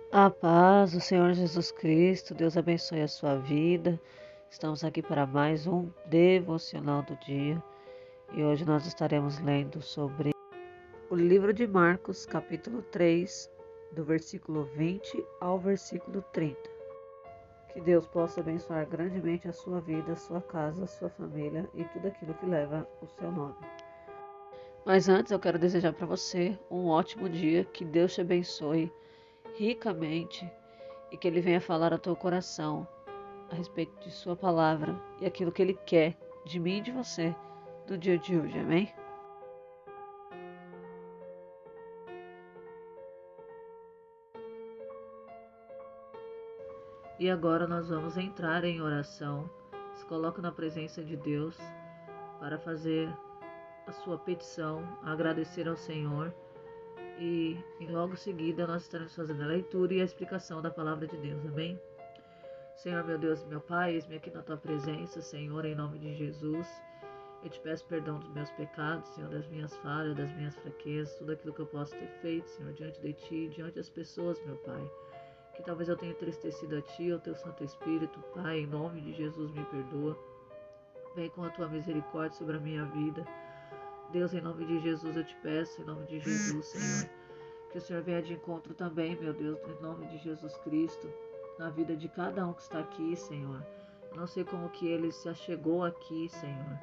A paz do Senhor Jesus Cristo, Deus abençoe a sua vida. Estamos aqui para mais um devocional do dia e hoje nós estaremos lendo sobre o livro de Marcos, capítulo 3, do versículo 20 ao versículo 30. Que Deus possa abençoar grandemente a sua vida, a sua casa, a sua família e tudo aquilo que leva o seu nome. Mas antes eu quero desejar para você um ótimo dia, que Deus te abençoe ricamente e que Ele venha falar ao teu coração a respeito de sua palavra e aquilo que Ele quer de mim e de você no dia de hoje, amém? E agora nós vamos entrar em oração. Se coloque na presença de Deus para fazer a sua petição, agradecer ao Senhor e logo em seguida nós estaremos fazendo a leitura e a explicação da palavra de Deus, amém? Senhor, meu Deus e meu Pai, eis-me aqui na Tua presença, Senhor, em nome de Jesus. Eu te peço perdão dos meus pecados, Senhor, das minhas falhas, das minhas fraquezas, tudo aquilo que eu posso ter feito, Senhor, diante de Ti, diante das pessoas, meu Pai. Que talvez eu tenha entristecido a Ti, ao Teu Santo Espírito, Pai, em nome de Jesus, me perdoa. Vem com a Tua misericórdia sobre a minha vida. Deus, em nome de Jesus, eu te peço, em nome de Jesus, Senhor, que o Senhor venha de encontro também, meu Deus, em nome de Jesus Cristo, na vida de cada um que está aqui, Senhor. Eu não sei como que ele se achegou aqui, Senhor,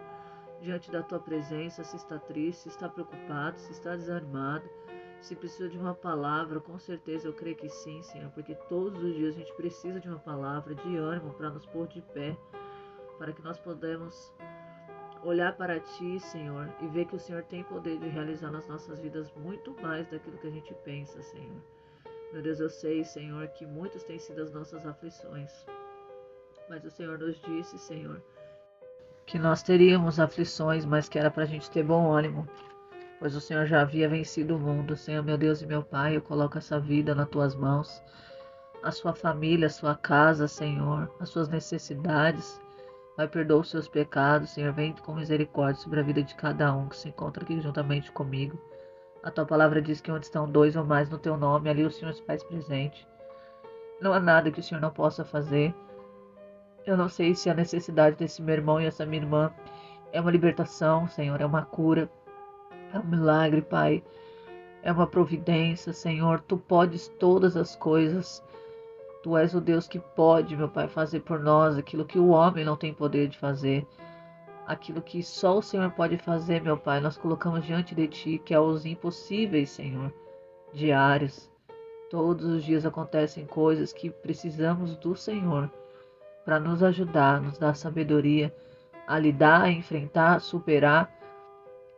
diante da Tua presença, se está triste, se está preocupado, se está desanimado, se precisa de uma palavra, com certeza eu creio que sim, Senhor, porque todos os dias a gente precisa de uma palavra de ânimo para nos pôr de pé, para que nós podemos olhar para Ti, Senhor, e ver que o Senhor tem poder de realizar nas nossas vidas muito mais daquilo que a gente pensa, Senhor. Meu Deus, eu sei, Senhor, que muitas têm sido as nossas aflições, mas o Senhor nos disse, Senhor, que nós teríamos aflições, mas que era para a gente ter bom ânimo, pois o Senhor já havia vencido o mundo. Senhor, meu Deus e meu Pai, eu coloco essa vida nas Tuas mãos, a sua família, a sua casa, Senhor, as suas necessidades. Pai, perdoa os seus pecados, Senhor, vem com misericórdia sobre a vida de cada um que se encontra aqui juntamente comigo. A Tua palavra diz que onde estão dois ou mais no Teu nome, ali o Senhor se faz presente. Não há nada que o Senhor não possa fazer. Eu não sei se a necessidade desse meu irmão e essa minha irmã é uma libertação, Senhor, é uma cura, é um milagre, Pai, é uma providência, Senhor. Tu podes todas as coisas. Tu és o Deus que pode, meu Pai, fazer por nós aquilo que o homem não tem poder de fazer. Aquilo que só o Senhor pode fazer, meu Pai, nós colocamos diante de Ti, que é os impossíveis, Senhor, diários. Todos os dias acontecem coisas que precisamos do Senhor para nos ajudar, nos dar sabedoria a lidar, a enfrentar, a superar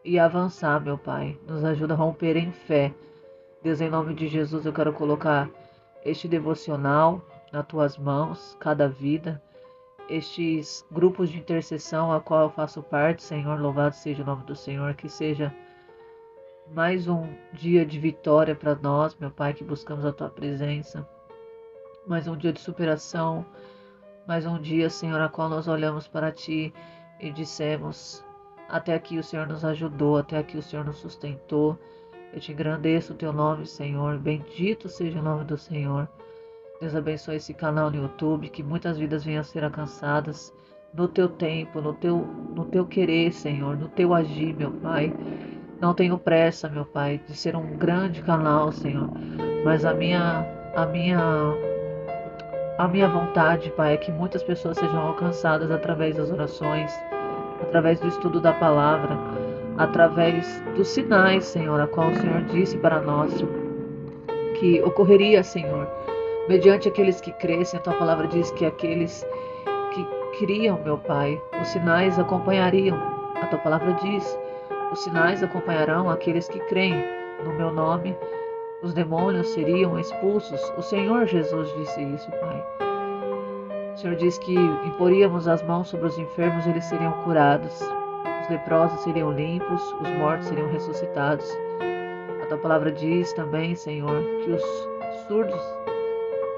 e avançar, meu Pai. Nos ajuda a romper em fé. Deus, em nome de Jesus, eu quero colocar este devocional nas Tuas mãos, cada vida, estes grupos de intercessão a qual eu faço parte, Senhor, louvado seja o nome do Senhor, que seja mais um dia de vitória para nós, meu Pai, que buscamos a Tua presença, mais um dia de superação, mais um dia, Senhor, a qual nós olhamos para Ti e dissemos: até aqui o Senhor nos ajudou, até aqui o Senhor nos sustentou. Eu te engrandeço o Teu nome, Senhor, bendito seja o nome do Senhor. Deus abençoe esse canal no YouTube, que muitas vidas venham a ser alcançadas no Teu tempo, no teu querer, Senhor, no Teu agir, meu Pai. Não tenho pressa, meu Pai, de ser um grande canal, Senhor, mas a minha vontade, Pai, é que muitas pessoas sejam alcançadas através das orações, através do estudo da palavra, através dos sinais, Senhor, a qual o Senhor disse para nós que ocorreria, Senhor, mediante aqueles que crescem. A Tua palavra diz que aqueles que criam, meu Pai, os sinais acompanhariam. A Tua palavra diz: os sinais acompanharão aqueles que creem. No meu nome, os demônios seriam expulsos. O Senhor Jesus disse isso, Pai. O Senhor diz que imporíamos as mãos sobre os enfermos e eles seriam curados. Os leprosos seriam limpos, os mortos seriam ressuscitados. A Tua palavra diz também, Senhor, que os surdos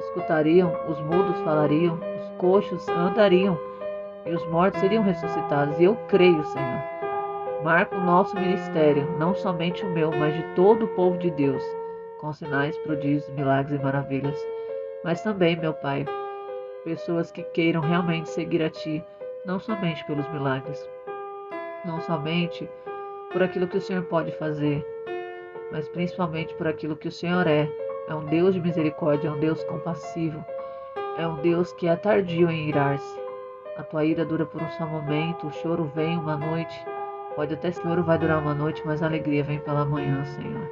escutariam, os mudos falariam, os coxos andariam e os mortos seriam ressuscitados. E eu creio, Senhor. Marca o nosso ministério, não somente o meu, mas de todo o povo de Deus, com sinais, prodígios, milagres e maravilhas. Mas também, meu Pai, pessoas que queiram realmente seguir a Ti, não somente pelos milagres, não somente por aquilo que o Senhor pode fazer, mas principalmente por aquilo que o Senhor é. É um Deus de misericórdia, é um Deus compassivo, é um Deus que é tardio em irar-se. A tua ira dura por um só momento, o choro vem uma noite. Pode até ser que o choro vai durar uma noite, mas a alegria vem pela manhã, Senhor.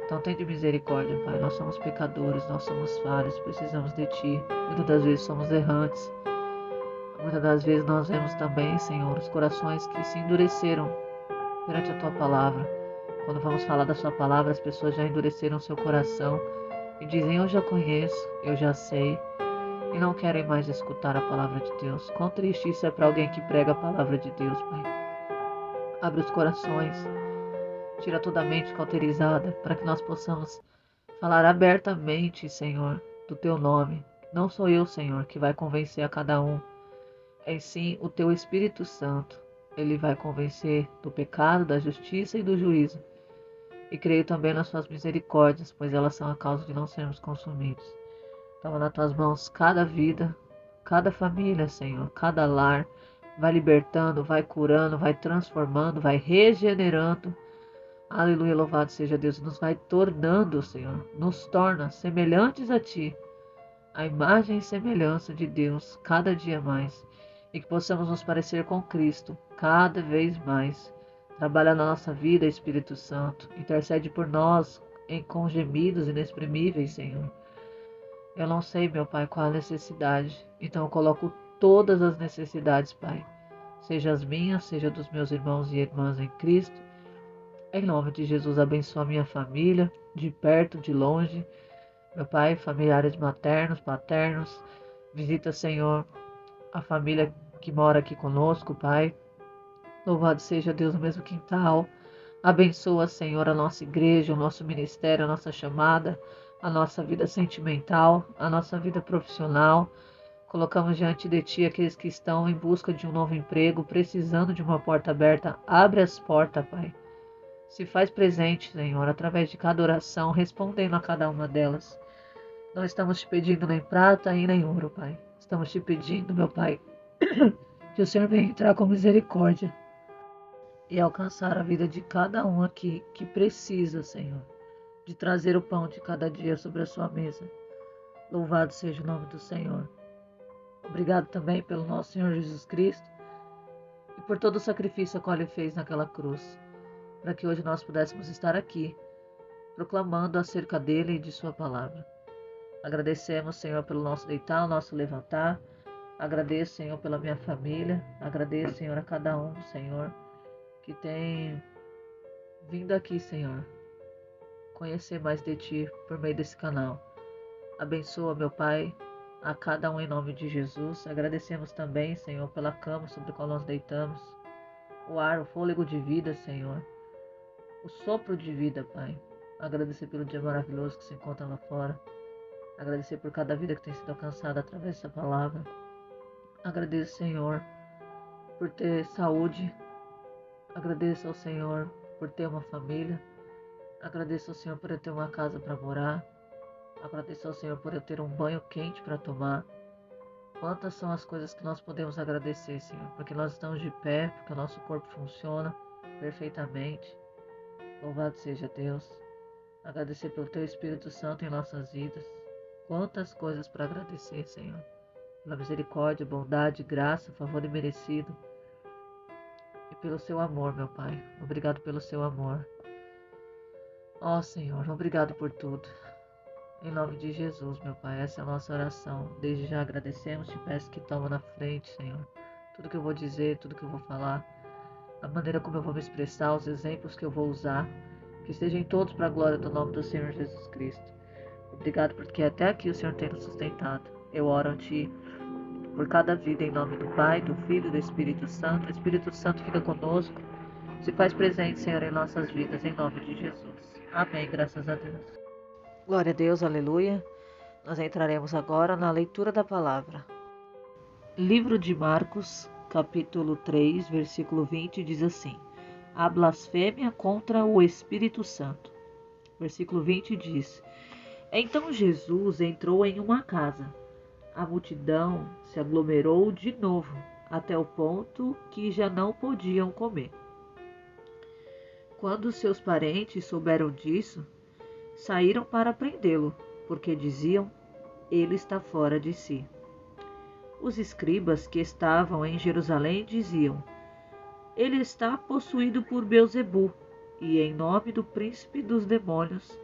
Então tem de misericórdia, Pai. Nós somos pecadores, nós somos falhos, precisamos de Ti. Muitas das vezes somos errantes. Muitas das vezes nós vemos também, Senhor, os corações que se endureceram perante a Tua palavra. Quando vamos falar da Sua palavra, as pessoas já endureceram seu coração e dizem: eu já conheço, eu já sei, e não querem mais escutar a palavra de Deus. Quão triste isso é para alguém que prega a palavra de Deus, Pai. Abre os corações, tira toda a mente cauterizada, para que nós possamos falar abertamente, Senhor, do Teu nome. Não sou eu, Senhor, que vai convencer a cada um, é sim o Teu Espírito Santo. Ele vai convencer do pecado, da justiça e do juízo. E creio também nas Suas misericórdias, pois elas são a causa de não sermos consumidos. Toma nas Tuas mãos cada vida, cada família, Senhor, cada lar. Vai libertando, vai curando, vai transformando, vai regenerando. Aleluia, louvado seja Deus. Nos vai tornando, Senhor, nos torna semelhantes a Ti, a imagem e semelhança de Deus, cada dia mais. E que possamos nos parecer com Cristo, cada vez mais. Trabalha na nossa vida, Espírito Santo. Intercede por nós com gemidos inexprimíveis, Senhor. Eu não sei, meu Pai, qual a necessidade. Então eu coloco todas as necessidades, Pai. Seja as minhas, seja dos meus irmãos e irmãs em Cristo. Em nome de Jesus, abençoa a minha família, de perto, de longe. Meu Pai, familiares maternos, paternos. Visita, Senhor, a família que mora aqui conosco, Pai. Louvado seja Deus no mesmo quintal. Abençoa, Senhor, a nossa igreja, o nosso ministério, a nossa chamada, a nossa vida sentimental, a nossa vida profissional. Colocamos diante de Ti aqueles que estão em busca de um novo emprego, precisando de uma porta aberta. Abre as portas, Pai. Se faz presente, Senhor, através de cada oração, respondendo a cada uma delas. Não estamos Te pedindo nem prata e nem ouro, Pai. Estamos Te pedindo, meu Pai, que o Senhor venha entrar com misericórdia e alcançar a vida de cada um aqui que precisa, Senhor, de trazer o pão de cada dia sobre a sua mesa. Louvado seja o nome do Senhor. Obrigado também pelo nosso Senhor Jesus Cristo e por todo o sacrifício a qual Ele fez naquela cruz, para que hoje nós pudéssemos estar aqui, proclamando acerca dele e de Sua palavra. Agradecemos, Senhor, pelo nosso deitar, o nosso levantar. Agradeço, Senhor, pela minha família. Agradeço, Senhor, a cada um, Senhor, que tem vindo aqui, Senhor, conhecer mais de Ti por meio desse canal. Abençoa, meu Pai, a cada um em nome de Jesus. Agradecemos também, Senhor, pela cama sobre a qual nós deitamos, o ar, o fôlego de vida, Senhor, o sopro de vida, Pai. Agradecer pelo dia maravilhoso que se encontra lá fora. Agradecer por cada vida que tem sido alcançada através dessa palavra. Agradeço, Senhor, por ter saúde. Agradeço ao Senhor por ter uma família. Agradeço ao Senhor por eu ter uma casa para morar. Agradeço ao Senhor por eu ter um banho quente para tomar. Quantas são as coisas que nós podemos agradecer, Senhor, porque nós estamos de pé, porque o nosso corpo funciona perfeitamente. Louvado seja Deus. Agradecer pelo Teu Espírito Santo em nossas vidas. Quantas coisas para agradecer, Senhor. Pela misericórdia, bondade, graça, favor imerecido. E pelo Seu amor, meu Pai. Obrigado pelo Seu amor. Ó Senhor, obrigado por tudo. Em nome de Jesus, meu Pai, essa é a nossa oração. Desde já agradecemos, Te peço que toma na frente, Senhor. Tudo que eu vou dizer, tudo que eu vou falar, a maneira como eu vou me expressar, os exemplos que eu vou usar, que sejam todos para a glória do nome do Senhor Jesus Cristo. Obrigado porque até aqui o Senhor tem nos sustentado. Eu oro a Ti por cada vida em nome do Pai, do Filho e do Espírito Santo. O Espírito Santo fica conosco, se faz presente, Senhor, em nossas vidas, em nome de Jesus. Amém, graças a Deus. Glória a Deus, aleluia. Nós entraremos agora na leitura da palavra. Livro de Marcos, capítulo 3, versículo 20, diz assim: A blasfêmia contra o Espírito Santo. Versículo 20 diz: Então Jesus entrou em uma casa. A multidão se aglomerou de novo, até o ponto que já não podiam comer. Quando seus parentes souberam disso, saíram para prendê-lo, porque diziam: ele está fora de si. Os escribas que estavam em Jerusalém diziam: ele está possuído por Beelzebu, e em nome do príncipe dos demônios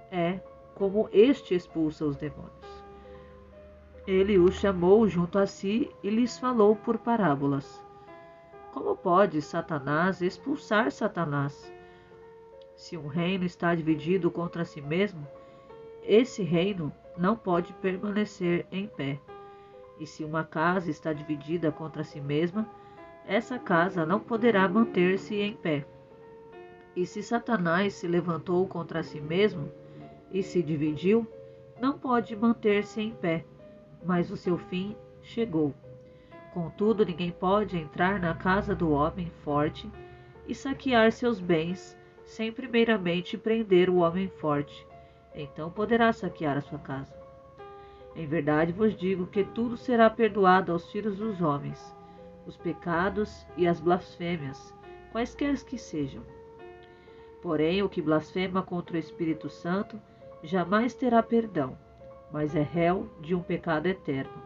é como este expulsa os demônios. Ele os chamou junto a si e lhes falou por parábolas: Como pode Satanás expulsar Satanás? Se um reino está dividido contra si mesmo, esse reino não pode permanecer em pé. E se uma casa está dividida contra si mesma, essa casa não poderá manter-se em pé. E se Satanás se levantou contra si mesmo e se dividiu, não pode manter-se em pé, mas o seu fim chegou. Contudo, ninguém pode entrar na casa do homem forte e saquear seus bens sem primeiramente prender o homem forte. Então poderá saquear a sua casa. Em verdade vos digo que tudo será perdoado aos filhos dos homens, os pecados e as blasfêmias, quaisquer que sejam. Porém, o que blasfema contra o Espírito Santo jamais terá perdão, mas é réu de um pecado eterno,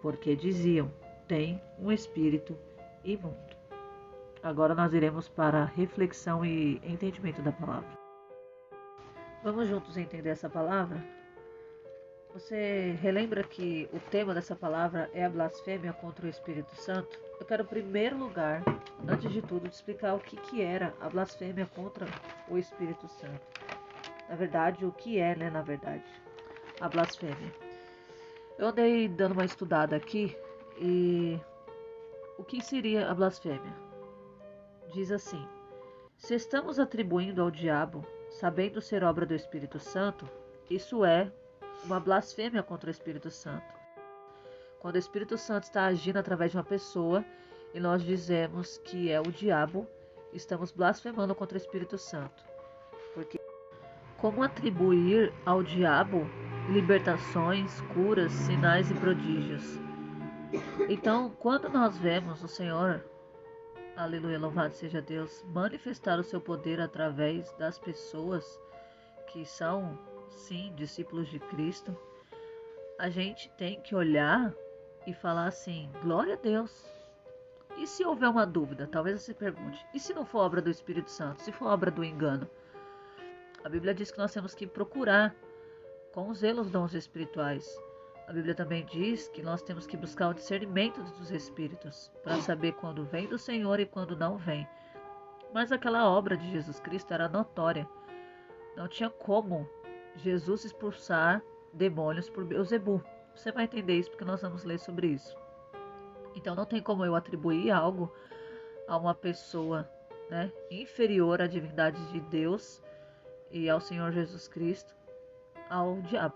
porque diziam: tem um espírito imundo. Agora nós iremos para a reflexão e entendimento da palavra. Vamos juntos entender essa palavra? Você relembra que o tema dessa palavra é a blasfêmia contra o Espírito Santo? Eu quero, em primeiro lugar, antes de tudo, te explicar o que era a blasfêmia contra o Espírito Santo. Na verdade, o que é, na verdade, a blasfêmia. Eu andei dando uma estudada aqui e o que seria a blasfêmia? Diz assim: se estamos atribuindo ao diabo, sabendo ser obra do Espírito Santo, isso é uma blasfêmia contra o Espírito Santo. Quando o Espírito Santo está agindo através de uma pessoa e nós dizemos que é o diabo, estamos blasfemando contra o Espírito Santo. Porque como atribuir ao diabo libertações, curas, sinais e prodígios? Então, quando nós vemos o Senhor, aleluia, louvado seja Deus, manifestar o seu poder através das pessoas que são, sim, discípulos de Cristo, a gente tem que olhar e falar assim: glória a Deus. E se houver uma dúvida, talvez você pergunte: e se não for obra do Espírito Santo, se for obra do engano? A Bíblia diz que nós temos que procurar com zelo os dons espirituais. A Bíblia também diz que nós temos que buscar o discernimento dos espíritos para saber quando vem do Senhor e quando não vem. Mas aquela obra de Jesus Cristo era notória. Não tinha como Jesus expulsar demônios por Beelzebu. Você vai entender isso porque nós vamos ler sobre isso. Então não tem como eu atribuir algo a uma pessoa, inferior à divindade de Deus e ao Senhor Jesus Cristo, ao diabo.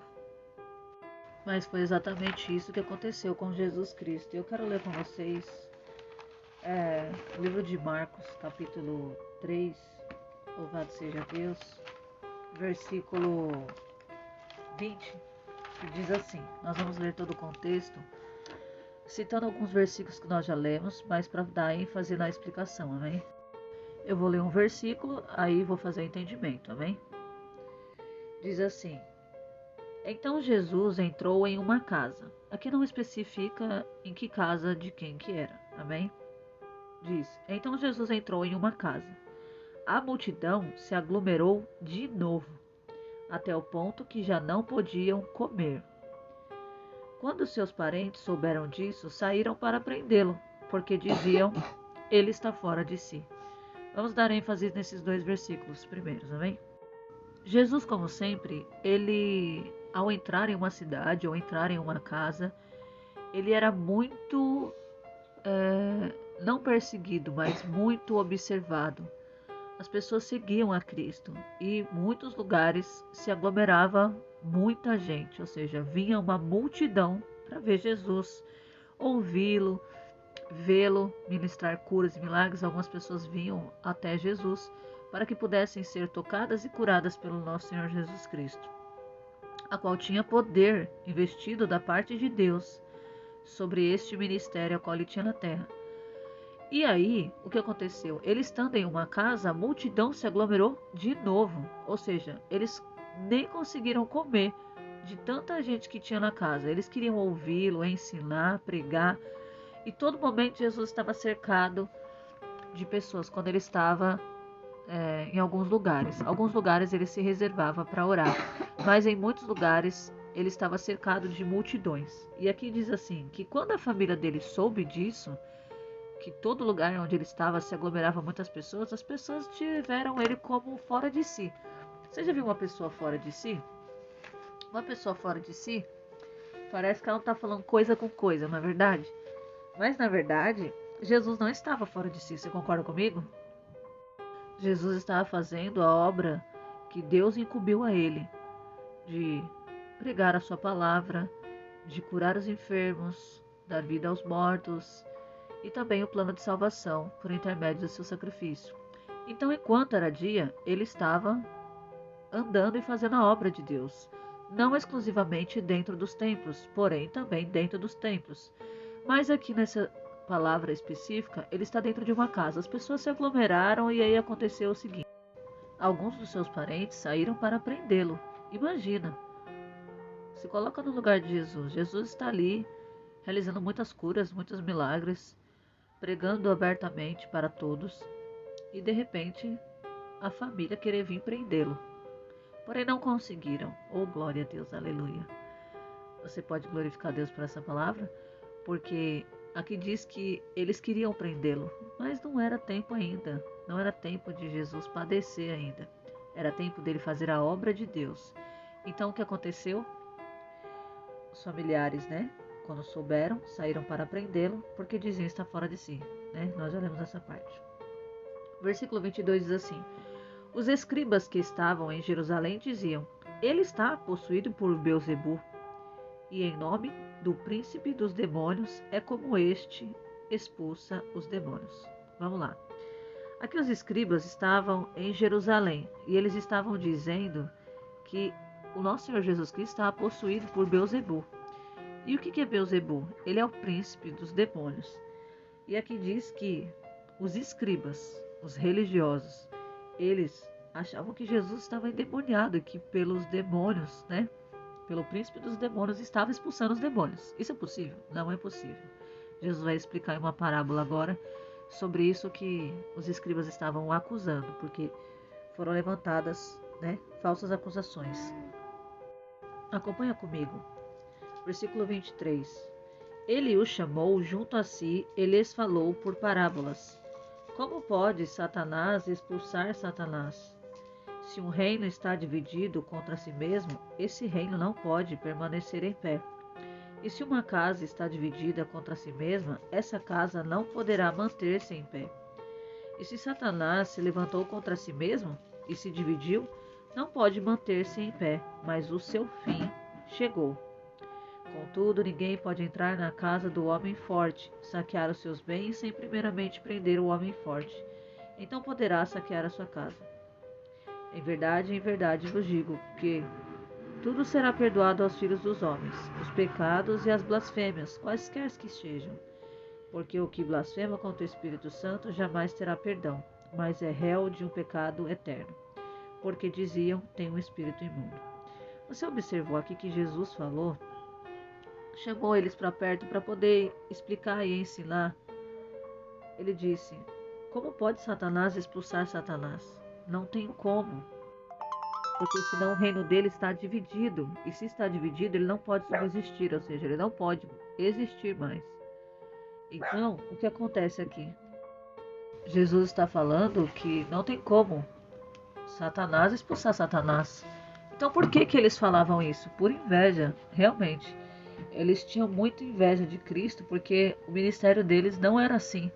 Mas foi exatamente isso que aconteceu com Jesus Cristo. Eu quero ler com vocês o livro de Marcos, capítulo 3, louvado seja Deus, versículo 20, que diz assim. Nós vamos ler todo o contexto, citando alguns versículos que nós já lemos, mas para dar ênfase na explicação, amém? Eu vou ler um versículo, aí vou fazer o entendimento, amém? Diz assim: então Jesus entrou em uma casa. Aqui não especifica em que casa de quem que era, amém? Diz: então Jesus entrou em uma casa. A multidão se aglomerou de novo, até o ponto que já não podiam comer. Quando seus parentes souberam disso, saíram para prendê-lo, porque diziam: ele está fora de si. Vamos dar ênfase nesses dois versículos primeiros, amém? Jesus, como sempre, ele, ao entrar em uma cidade ou entrar em uma casa, ele era muito, não perseguido, mas muito observado. As pessoas seguiam a Cristo e em muitos lugares se aglomerava muita gente, ou seja, vinha uma multidão para ver Jesus, ouvi-lo, vê-lo ministrar curas e milagres. Algumas pessoas vinham até Jesus para que pudessem ser tocadas e curadas pelo nosso Senhor Jesus Cristo, a qual tinha poder investido da parte de Deus sobre este ministério ao qual ele tinha na terra. E aí, o que aconteceu? Ele estando em uma casa, a multidão se aglomerou de novo. Ou seja, eles nem conseguiram comer de tanta gente que tinha na casa. Eles queriam ouvi-lo, ensinar, pregar. E todo momento Jesus estava cercado de pessoas quando ele estava em alguns lugares. Alguns lugares ele se reservava para orar, mas em muitos lugares ele estava cercado de multidões. E aqui diz assim, que quando a família dele soube disso, que todo lugar onde ele estava se aglomerava muitas pessoas, as pessoas tiveram ele como fora de si. Você já viu uma pessoa fora de si? Uma pessoa fora de si, parece que ela não está falando coisa com coisa, não é verdade? Mas na verdade, Jesus não estava fora de si, você concorda comigo? Jesus estava fazendo a obra que Deus incumbiu a ele, de pregar a sua palavra, de curar os enfermos, dar vida aos mortos, e também o plano de salvação por intermédio do seu sacrifício. Então, enquanto era dia, ele estava andando e fazendo a obra de Deus, não exclusivamente dentro dos templos, porém também dentro dos templos. Mas aqui nessa palavra específica, ele está dentro de uma casa. As pessoas se aglomeraram e aí aconteceu o seguinte: alguns dos seus parentes saíram para prendê-lo. Imagina, se coloca no lugar de Jesus. Jesus está ali realizando muitas curas, muitos milagres, pregando abertamente para todos, e de repente a família querer vir prendê-lo. Porém não conseguiram. Oh, glória a Deus, aleluia. Você pode glorificar Deus por essa palavra? Porque aqui diz que eles queriam prendê-lo, mas não era tempo ainda. Não era tempo de Jesus padecer ainda. Era tempo dele fazer a obra de Deus. Então o que aconteceu? Os familiares, quando souberam, saíram para prendê-lo, porque diziam estar fora de si. Nós já lemos essa parte. Versículo 22 diz assim: os escribas que estavam em Jerusalém diziam: ele está possuído por Beelzebu, e em nome do príncipe dos demônios é como este expulsa os demônios. Vamos lá. Aqui os escribas estavam em Jerusalém e eles estavam dizendo que o nosso Senhor Jesus Cristo estava possuído por Beelzebu. E o que é Beelzebu? Ele é o príncipe dos demônios. E aqui diz que os escribas, os religiosos, eles achavam que Jesus estava endemoniado, que pelos demônios, pelo príncipe dos demônios, estava expulsando os demônios. Isso é possível? Não é possível. Jesus vai explicar em uma parábola agora sobre isso que os escribas estavam acusando, porque foram levantadas, falsas acusações. Acompanha comigo. Versículo 23. Ele o chamou junto a si e lhes falou por parábolas. Como pode Satanás expulsar Satanás? Se um reino está dividido contra si mesmo, esse reino não pode permanecer em pé. E se uma casa está dividida contra si mesma, essa casa não poderá manter-se em pé. E se Satanás se levantou contra si mesmo e se dividiu, não pode manter-se em pé, mas o seu fim chegou. Contudo, ninguém pode entrar na casa do homem forte, saquear os seus bens sem primeiramente prender o homem forte. Então poderá saquear a sua casa. Em verdade vos digo que tudo será perdoado aos filhos dos homens, os pecados e as blasfêmias, quaisquer que sejam. Porque o que blasfema contra o Espírito Santo jamais terá perdão, mas é réu de um pecado eterno. Porque diziam, tem um espírito imundo. Você observou aqui que Jesus chamou eles para perto para poder explicar e ensinar. Ele disse: como pode Satanás expulsar Satanás? Não tem como. Porque senão o reino dele está dividido. E se está dividido, ele não pode subsistir, ou seja, ele não pode existir mais. Então, o que acontece aqui? Jesus está falando que não tem como Satanás expulsar Satanás. Então por que eles falavam isso? Por inveja, realmente. Eles tinham muita inveja de Cristo, porque o ministério deles não era assim,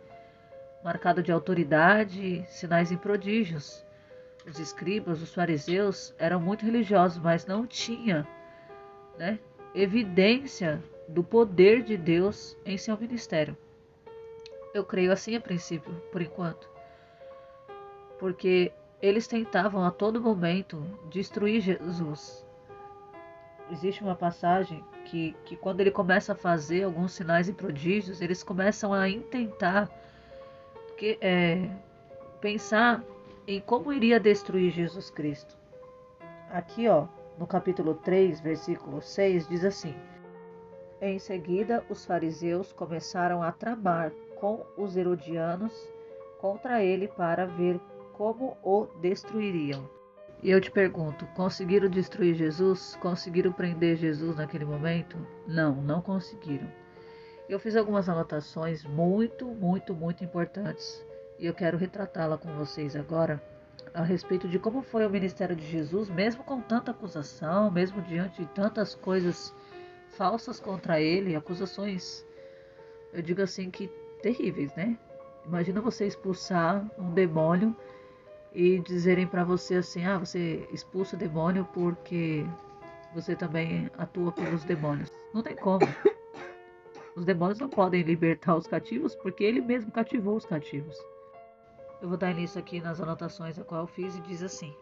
marcado de autoridade, sinais e prodígios. Os escribas, os fariseus eram muito religiosos, mas não tinha, evidência do poder de Deus em seu ministério. Eu creio assim a princípio, por enquanto. Porque eles tentavam a todo momento destruir Jesus. Existe uma passagem que quando ele começa a fazer alguns sinais e prodígios, eles começam a intentar pensar em como iria destruir Jesus Cristo. Aqui, no capítulo 3, versículo 6, diz assim: Em seguida, os fariseus começaram a tramar com os herodianos contra ele para ver como o destruiriam. E eu te pergunto, conseguiram destruir Jesus? Conseguiram prender Jesus naquele momento? Não, não conseguiram. Eu fiz algumas anotações muito importantes e eu quero retratá-la com vocês agora a respeito de como foi o ministério de Jesus, mesmo com tanta acusação, mesmo diante de tantas coisas falsas contra ele, acusações, eu digo assim, que terríveis, né? Imagina você expulsar um demônio e dizerem para você assim: você expulsa o demônio porque você também atua pelos demônios. Não tem como. Os demônios não podem libertar os cativos porque ele mesmo cativou os cativos. Eu vou dar início aqui nas anotações a qual eu fiz e diz assim: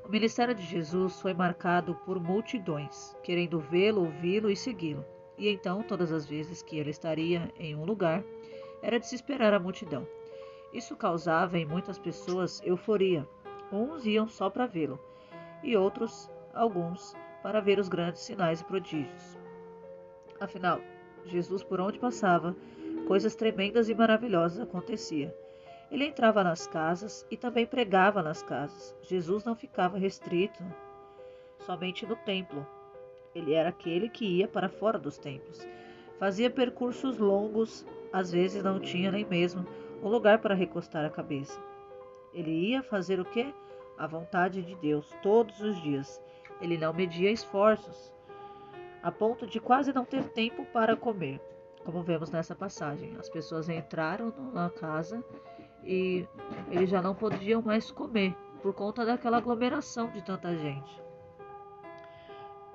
O ministério de Jesus foi marcado por multidões, querendo vê-lo, ouvi-lo e segui-lo. E então, todas as vezes que ele estaria em um lugar, era de se esperar a multidão. Isso causava em muitas pessoas euforia. Uns iam só para vê-lo, e outros, alguns, para ver os grandes sinais e prodígios. Afinal, Jesus, por onde passava, coisas tremendas e maravilhosas aconteciam. Ele entrava nas casas e também pregava nas casas. Jesus não ficava restrito somente no templo. Ele era aquele que ia para fora dos templos. Fazia percursos longos, às vezes não tinha nem mesmo um lugar para recostar a cabeça. Ele ia fazer o quê? A vontade de Deus, todos os dias. Ele não media esforços, a ponto de quase não ter tempo para comer. Como vemos nessa passagem, as pessoas entraram na casa e eles já não podiam mais comer por conta daquela aglomeração de tanta gente.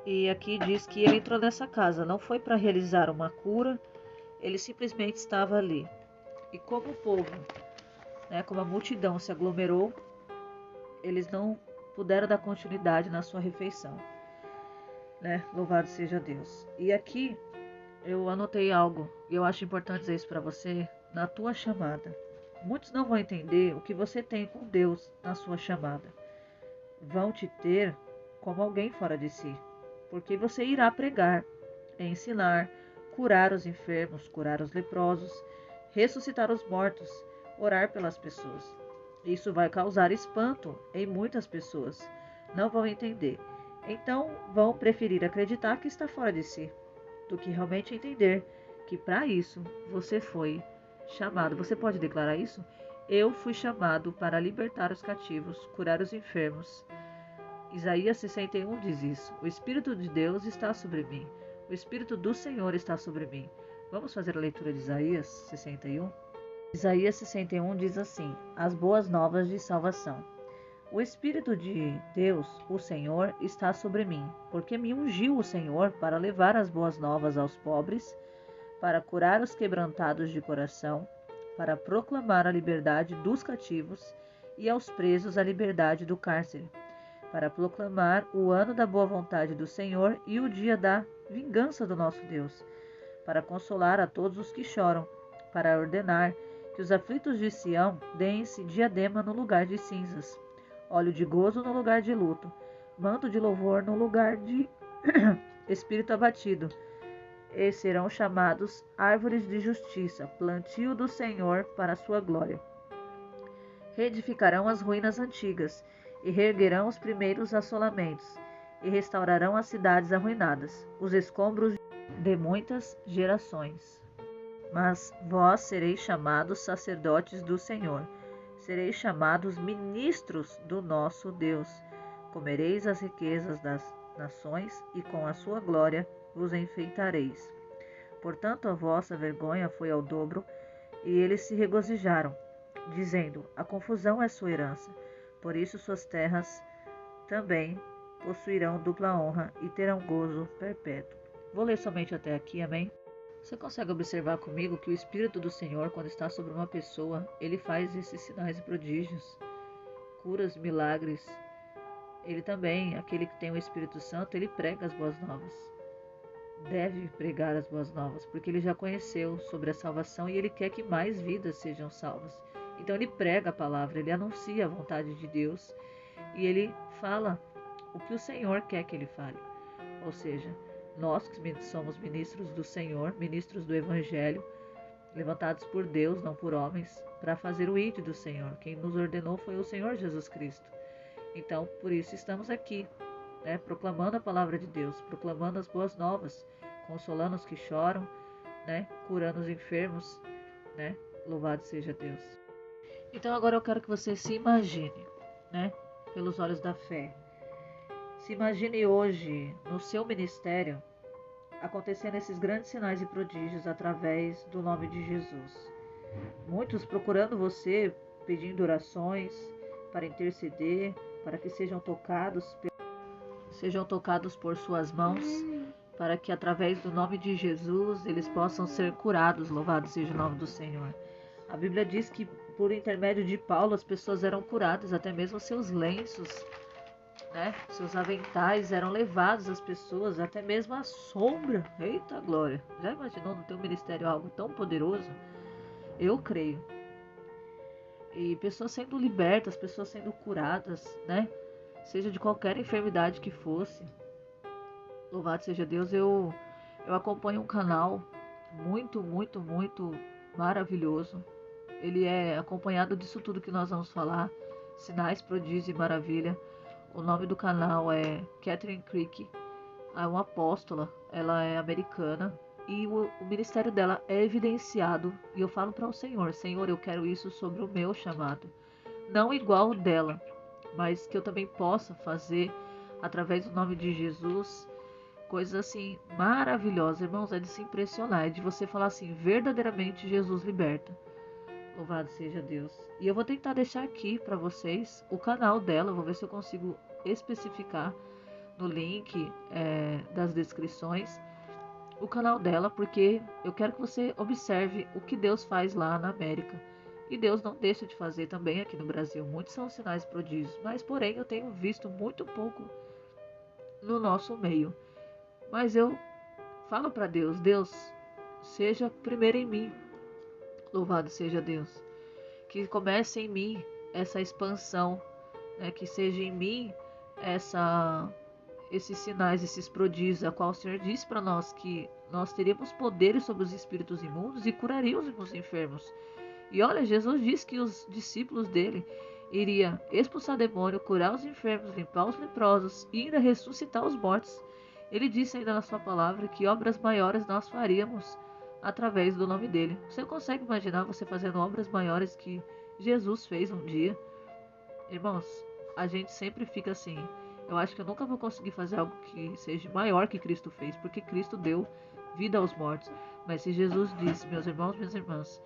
E aqui diz que ele entrou nessa casa, não foi para realizar uma cura, ele simplesmente estava ali. E como o povo, como a multidão se aglomerou, eles não puderam dar continuidade na sua refeição. Louvado seja Deus. E aqui eu anotei algo e eu acho importante dizer isso para você na tua chamada. Muitos não vão entender o que você tem com Deus na sua chamada. Vão te ter como alguém fora de si, porque você irá pregar, ensinar, curar os enfermos, curar os leprosos, ressuscitar os mortos, orar pelas pessoas. Isso vai causar espanto em muitas pessoas. Não vão entender. Então vão preferir acreditar que está fora de si, do que realmente entender que para isso você foi chamado. Você pode declarar isso? Eu fui chamado para libertar os cativos, curar os enfermos. Isaías 61 diz isso. O Espírito de Deus está sobre mim. O Espírito do Senhor está sobre mim. Vamos fazer a leitura de Isaías 61? Isaías 61 diz assim: As boas novas de salvação. O Espírito de Deus, o Senhor, está sobre mim, porque me ungiu o Senhor para levar as boas novas aos pobres, para curar os quebrantados de coração, para proclamar a liberdade dos cativos e aos presos a liberdade do cárcere, para proclamar o ano da boa vontade do Senhor e o dia da vingança do nosso Deus, para consolar a todos os que choram, para ordenar que os aflitos de Sião deem-se diadema no lugar de cinzas, óleo de gozo no lugar de luto, manto de louvor no lugar de espírito abatido, e serão chamados árvores de justiça, plantio do Senhor para a sua glória. Reedificarão as ruínas antigas, e reerguerão os primeiros assolamentos, e restaurarão as cidades arruinadas, os escombros de muitas gerações. Mas vós sereis chamados sacerdotes do Senhor, sereis chamados ministros do nosso Deus. Comereis as riquezas das nações, e com a sua glória vos enfeitareis. Portanto, a vossa vergonha foi ao dobro, e eles se regozijaram, dizendo: a confusão é sua herança. Por isso suas terras também possuirão dupla honra e terão gozo perpétuo. Vou ler somente até aqui, amém? Você consegue observar comigo que o Espírito do Senhor, quando está sobre uma pessoa, ele faz esses sinais e prodígios, curas, milagres, ele também, aquele que tem o Espírito Santo, ele prega as boas novas. Deve pregar as boas novas, porque ele já conheceu sobre a salvação e ele quer que mais vidas sejam salvas. Então ele prega a palavra, ele anuncia a vontade de Deus e ele fala o que o Senhor quer que ele fale. Ou seja, nós que somos ministros do Senhor, ministros do Evangelho, levantados por Deus, não por homens, para fazer o ID do Senhor. Quem nos ordenou foi o Senhor Jesus Cristo. Então, por isso estamos aqui, né, proclamando a palavra de Deus, proclamando as boas novas, consolando os que choram, né, curando os enfermos, né? Louvado seja Deus. Então agora eu quero que você se imagine, né, pelos olhos da fé. Se imagine hoje no seu ministério acontecendo esses grandes sinais e prodígios através do nome de Jesus. Muitos procurando você, pedindo orações para interceder, para que sejam tocados por suas mãos, para que através do nome de Jesus eles possam ser curados. Louvado seja o nome do Senhor. A Bíblia diz que por intermédio de Paulo as pessoas eram curadas, até mesmo seus lenços, né? Seus aventais eram levados às pessoas, até mesmo a sombra. Eita glória! Já imaginou no teu ministério algo tão poderoso? Eu creio. E pessoas sendo libertas, pessoas sendo curadas, né? Seja de qualquer enfermidade que fosse. Louvado seja Deus. Eu acompanho um canal muito, muito, muito maravilhoso. Ele é acompanhado disso tudo que nós vamos falar. Sinais, prodígio e maravilha. O nome do canal é Catherine Creek. É uma apóstola. Ela é americana. E o ministério dela é evidenciado. E eu falo para o Senhor: Senhor, eu quero isso sobre o meu chamado. Não igual o dela, mas que eu também possa fazer, através do nome de Jesus, coisas assim maravilhosas. Irmãos, é de se impressionar. É de você falar assim: verdadeiramente Jesus liberta. Louvado seja Deus. E eu vou tentar deixar aqui para vocês o canal dela. Vou ver se eu consigo especificar no link das descrições o canal dela, porque eu quero que você observe o que Deus faz lá na América. E Deus não deixa de fazer também aqui no Brasil. Muitos são sinais e prodígios, mas porém eu tenho visto muito pouco no nosso meio. Mas eu falo para Deus: Deus, seja primeiro em mim. Louvado seja Deus. Que comece em mim essa expansão, né? Que seja em mim esses sinais, esses prodígios, a qual o Senhor disse para nós que nós teríamos poderes sobre os espíritos imundos e curaríamos os enfermos. E olha, Jesus disse que os discípulos dele iriam expulsar demônio, curar os enfermos, limpar os leprosos e ainda ressuscitar os mortos. Ele disse ainda na sua palavra que obras maiores nós faríamos através do nome dele. Você consegue imaginar você fazendo obras maiores que Jesus fez um dia? Irmãos, a gente sempre fica assim: eu acho que eu nunca vou conseguir fazer algo que seja maior que Cristo fez, porque Cristo deu vida aos mortos. Mas se Jesus disse: meus irmãos, minhas irmãs,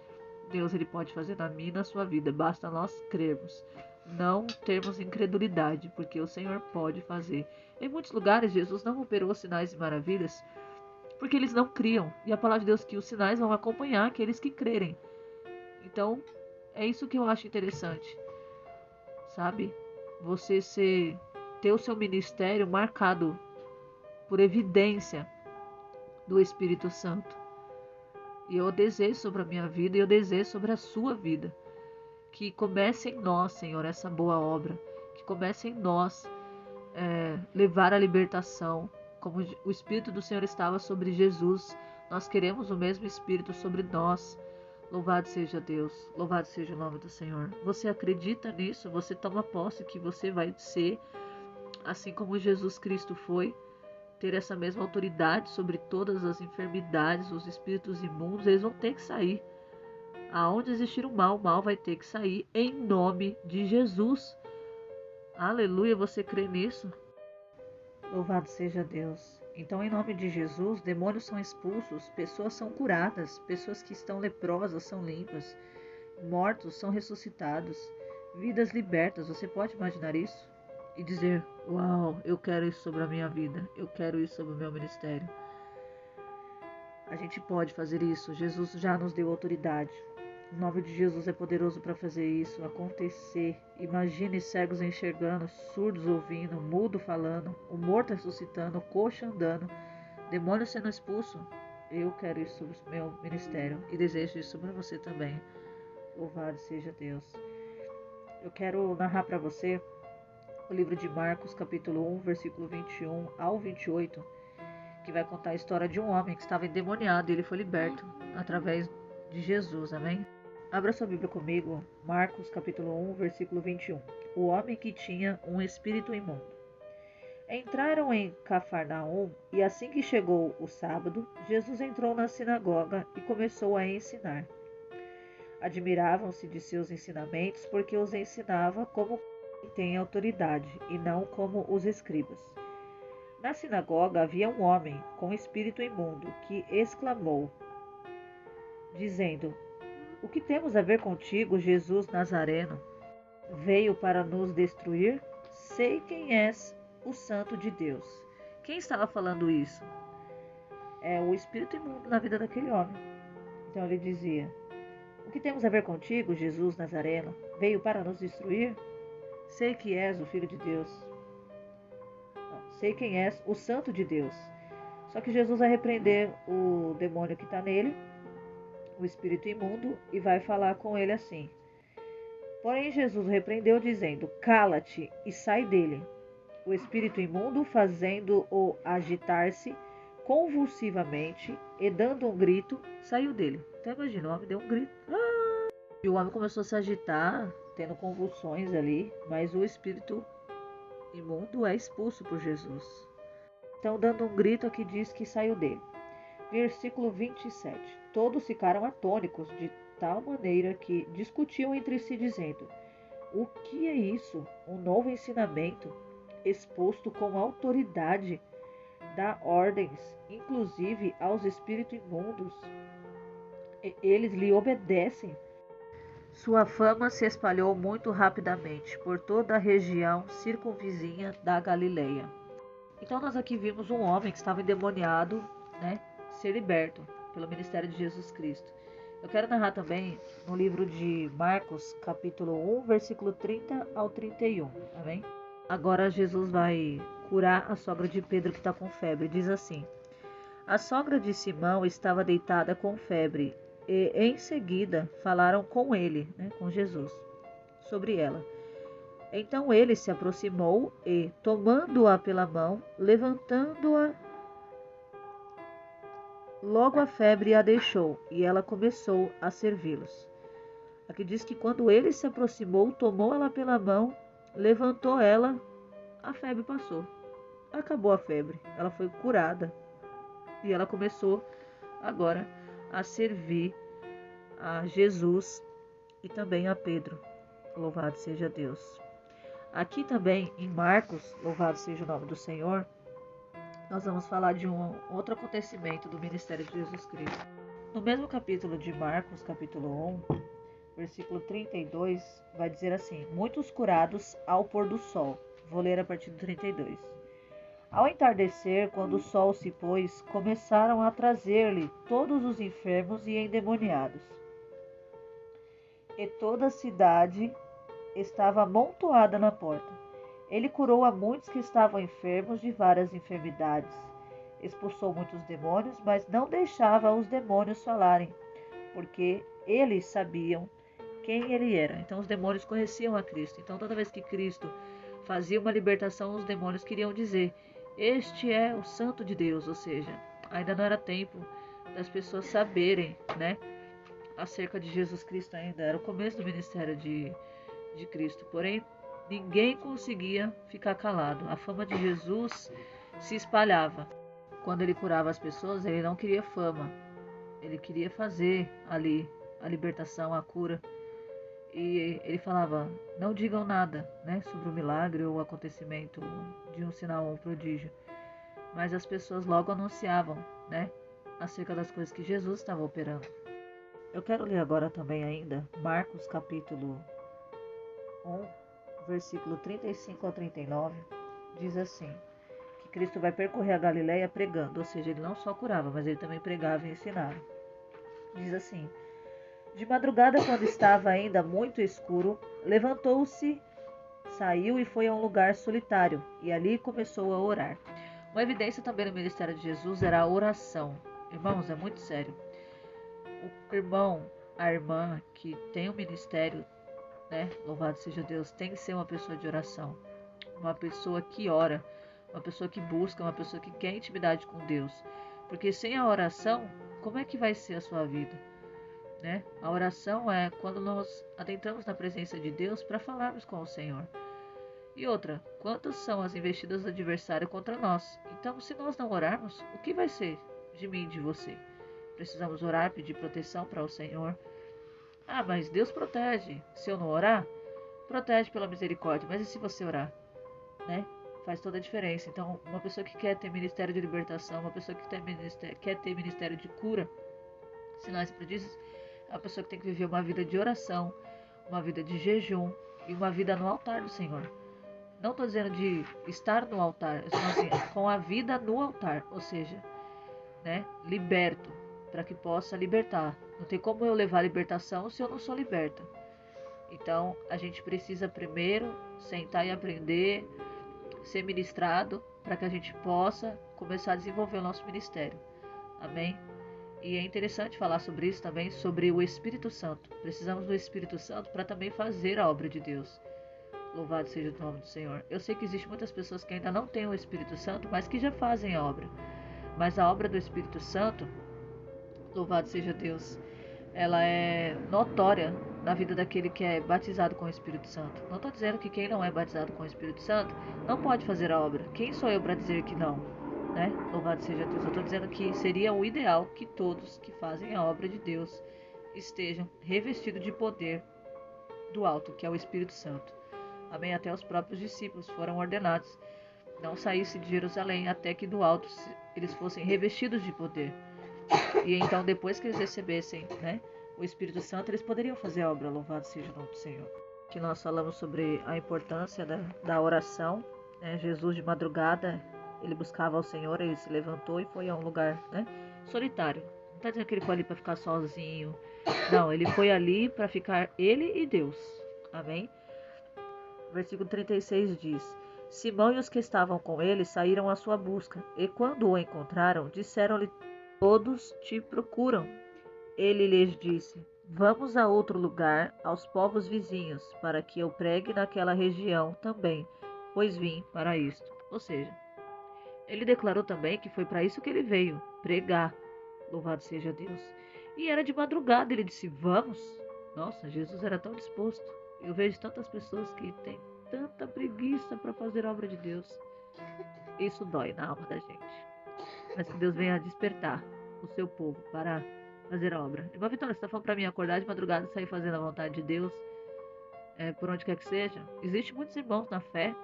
Deus ele pode fazer na minha e na sua vida, basta nós crermos, não termos incredulidade, porque o Senhor pode fazer. Em muitos lugares Jesus não operou sinais e maravilhas porque eles não criam. E a palavra de Deus que os sinais vão acompanhar aqueles que crerem. Então, é isso que eu acho interessante. Sabe? Você ter o seu ministério marcado por evidência do Espírito Santo. E eu desejo sobre a minha vida e eu desejo sobre a sua vida. Que comece em nós, Senhor, essa boa obra. Que comece em nós levar a libertação. Como o Espírito do Senhor estava sobre Jesus, nós queremos o mesmo Espírito sobre nós. Louvado seja Deus, louvado seja o nome do Senhor. Você acredita nisso? Você toma posse que você vai ser, assim como Jesus Cristo foi, ter essa mesma autoridade sobre todas as enfermidades, os espíritos imundos, eles vão ter que sair. Aonde existir o mal vai ter que sair em nome de Jesus. Aleluia, você crê nisso? Louvado seja Deus. Então, em nome de Jesus, demônios são expulsos, pessoas são curadas, pessoas que estão leprosas são limpas, mortos são ressuscitados, vidas libertas. Você pode imaginar isso? E dizer: uau, eu quero isso sobre a minha vida, eu quero isso sobre o meu ministério. A gente pode fazer isso. Jesus já nos deu autoridade. O nome de Jesus é poderoso para fazer isso acontecer. Imagine cegos enxergando, surdos ouvindo, mudo falando, o morto ressuscitando, o coxo andando, demônio sendo expulso. Eu quero isso sobre o meu ministério e desejo isso para você também. Louvado seja Deus. Eu quero narrar para você o livro de Marcos, capítulo 1, versículo 21 ao 28, que vai contar a história de um homem que estava endemoniado e ele foi liberto através de Jesus, amém? Abra sua Bíblia comigo, Marcos capítulo 1, versículo 21. O homem que tinha um espírito imundo. Entraram em Cafarnaum e assim que chegou o sábado, Jesus entrou na sinagoga e começou a ensinar. Admiravam-se de seus ensinamentos porque os ensinava como quem tem autoridade e não como os escribas. Na sinagoga havia um homem com espírito imundo que exclamou, dizendo: O que temos a ver contigo, Jesus Nazareno? Veio para nos destruir? Sei quem és, o Santo de Deus. Quem estava falando isso? É o espírito imundo na vida daquele homem. Então ele dizia: O que temos a ver contigo, Jesus Nazareno? Veio para nos destruir? Sei que és o Filho de Deus. Não, sei quem és, o Santo de Deus. Só que Jesus vai repreender o demônio que está nele, o espírito imundo, e vai falar com ele assim. Porém Jesus o repreendeu, dizendo: Cala-te e sai dele. O espírito imundo, fazendo-o agitar-se convulsivamente e dando um grito, saiu dele. Então imagina, o homem deu um grito. E o homem começou a se agitar, tendo convulsões ali, mas o espírito imundo é expulso por Jesus. Então, dando um grito, aqui diz que saiu dele. Versículo 27. Todos ficaram atônicos de tal maneira que discutiam entre si, dizendo: O que é isso? Um novo ensinamento, exposto com autoridade, dá ordens, inclusive aos espíritos imundos. Eles lhe obedecem. Sua fama se espalhou muito rapidamente por toda a região circunvizinha da Galileia. Então nós aqui vimos um homem que estava endemoniado, ser liberto pelo ministério de Jesus Cristo. Eu quero narrar também no livro de Marcos, capítulo 1, versículo 30 ao 31, amém? Agora Jesus vai curar a sogra de Pedro que está com febre. Diz assim: A sogra de Simão estava deitada com febre e em seguida falaram com ele, com Jesus, sobre ela. Então ele se aproximou e, tomando-a pela mão, levantando-a, logo a febre a deixou e ela começou a servi-los. Aqui diz que quando ele se aproximou, tomou ela pela mão, levantou ela, a febre passou. Acabou a febre, ela foi curada e ela começou agora a servir a Jesus e também a Pedro. Louvado seja Deus. Aqui também em Marcos, louvado seja o nome do Senhor, nós vamos falar de um outro acontecimento do ministério de Jesus Cristo. No mesmo capítulo de Marcos, capítulo 1, versículo 32, vai dizer assim: Muitos curados ao pôr do sol. Vou ler a partir do 32. Ao entardecer, quando o sol se pôs, começaram a trazer-lhe todos os enfermos e endemoniados. E toda a cidade estava amontoada na porta. Ele curou a muitos que estavam enfermos de várias enfermidades. Expulsou muitos demônios, mas não deixava os demônios falarem, porque eles sabiam quem ele era. Então os demônios conheciam a Cristo. Então toda vez que Cristo fazia uma libertação, os demônios queriam dizer: Este é o Santo de Deus. Ou seja, ainda não era tempo das pessoas saberem, acerca de Jesus Cristo ainda. Era o começo do ministério de Cristo. Porém, ninguém conseguia ficar calado. A fama de Jesus se espalhava. Quando ele curava as pessoas, ele não queria fama. Ele queria fazer ali a libertação, a cura. E ele falava: não digam nada, sobre o milagre ou o acontecimento de um sinal ou um prodígio. Mas as pessoas logo anunciavam, acerca das coisas que Jesus estava operando. Eu quero ler agora também ainda Marcos capítulo 1, versículo 35 ao 39, diz assim, que Cristo vai percorrer a Galileia pregando, ou seja, ele não só curava, mas ele também pregava e ensinava. Diz assim: De madrugada, quando estava ainda muito escuro, levantou-se, saiu e foi a um lugar solitário, e ali começou a orar. Uma evidência também no ministério de Jesus era a oração. Irmãos, é muito sério. O irmão, a irmã que tem um ministério, né? Louvado seja Deus, tem que ser uma pessoa de oração, uma pessoa que ora, uma pessoa que busca, uma pessoa que quer intimidade com Deus. Porque sem a oração, como é que vai ser a sua vida? Né? A oração é quando nós adentramos na presença de Deus para falarmos com o Senhor. E outra, quantas são as investidas do adversário contra nós? Então, se nós não orarmos, o que vai ser de mim e de você? Precisamos orar, pedir proteção para o Senhor. Ah, mas Deus protege. Se eu não orar, protege pela misericórdia. Mas e se você orar? Né? Faz toda a diferença. Então, uma pessoa que quer ter ministério de libertação, uma pessoa que quer ter ministério de cura, sinais e prodígios, é uma pessoa que tem que viver uma vida de oração, uma vida de jejum e uma vida no altar do Senhor. Não estou dizendo de estar no altar, eu assim, com a vida no altar, ou seja, né, liberto, para que possa libertar. Não tem como eu levar a libertação se eu não sou liberta. Então, a gente precisa primeiro sentar e aprender, ser ministrado, para que a gente possa começar a desenvolver o nosso ministério. Amém? E é interessante falar sobre isso também, sobre o Espírito Santo. Precisamos do Espírito Santo para também fazer a obra de Deus. Louvado seja o nome do Senhor. Eu sei que existem muitas pessoas que ainda não têm o Espírito Santo, mas que já fazem a obra. Mas a obra do Espírito Santo, louvado seja Deus, ela é notória na vida daquele que é batizado com o Espírito Santo. Não estou dizendo que quem não é batizado com o Espírito Santo não pode fazer a obra. Quem sou eu para dizer que não? Né? Louvado seja Deus. Eu estou dizendo que seria o ideal que todos que fazem a obra de Deus estejam revestidos de poder do alto, que é o Espírito Santo. Amém? Até os próprios discípulos foram ordenados não saísse de Jerusalém até que do alto eles fossem revestidos de poder. E então, depois que eles recebessem, né, o Espírito Santo, eles poderiam fazer a obra. Louvado seja o nome do Senhor. Que nós falamos sobre a importância da oração. Né? Jesus, de madrugada, ele buscava ao Senhor, ele se levantou e foi a um lugar, né, solitário. Não está dizendo que ele foi ali para ficar sozinho. Não, ele foi ali para ficar ele e Deus. Amém? Versículo 36 diz: Simão e os que estavam com ele saíram à sua busca, e quando o encontraram, disseram-lhe: Todos te procuram. Ele lhes disse: Vamos a outro lugar, aos povos vizinhos, para que eu pregue naquela região também, pois vim para isto. Ou seja, ele declarou também que foi para isso que ele veio, pregar. Louvado seja Deus. E era de madrugada, ele disse: Vamos. Nossa, Jesus era tão disposto. Eu vejo tantas pessoas que têm tanta preguiça para fazer a obra de Deus. Isso dói na alma da gente. Mas que Deus venha despertar o seu povo para fazer a obra. Irmã Vitória, você está falando para mim acordar de madrugada e sair fazendo a vontade de Deus, por onde quer que seja? Existem muitos irmãos na fé,